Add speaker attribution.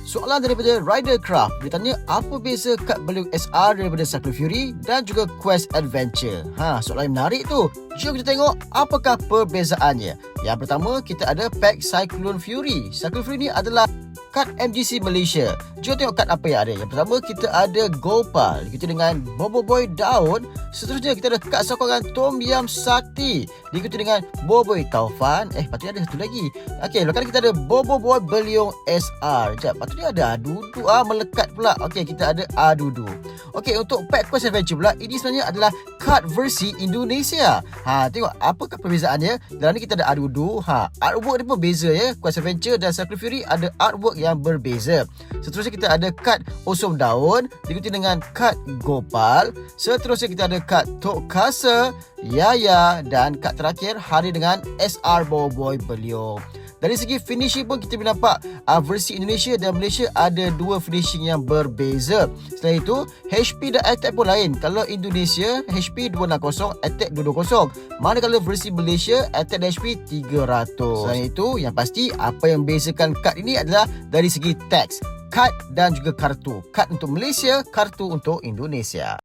Speaker 1: Soalan daripada Ridercraft. Dia tanya apa beza kad Berliung SR daripada Cycle Fury dan juga Quest Adventure. Soalan yang menarik tu. Jom kita tengok apakah perbezaannya. Yang pertama, kita ada pack Cyclone Fury. Cyclone Fury ni adalah kad MGC Malaysia. Jom tengok kad apa yang ada. Yang pertama, kita ada Gopal, diikuti dengan Bobo Boy Daun. Seterusnya, kita ada kad sokongan Tom Yam Sakti, diikuti dengan Bobo Boy Taufan. Patutnya ada satu lagi. Okey, lepas kita ada Bobo Boy Berliung SR. Sekejap, patutnya ada Adudu. Melekat pula. Okey, kita ada Adudu. Okey, untuk pack Quest Adventure pula, ini sebenarnya adalah kad versi Indonesia. Tengok apakah perbezaannya. Dalam ni kita ada Adudu. Artwork dia pun beza ya. Quest Adventure dan Cycle Fury ada artwork yang berbeza. Seterusnya kita ada kad Osom Daun, diikuti dengan kad Gopal. Seterusnya kita ada kad Tok Kasa, Yaya, dan kad terakhir hari dengan SR Boboiboy Berliung. Dari segi finishing pun kita boleh nampak versi Indonesia dan Malaysia ada dua finishing yang berbeza. Selain itu, HP dan attack pun lain. Kalau Indonesia, HP 260, attack 220. Manakala versi Malaysia, attack dan HP 300. Selain itu, yang pasti apa yang bezakan kad ini adalah dari segi teks, kad dan juga kartu. Kad untuk Malaysia, kartu untuk Indonesia.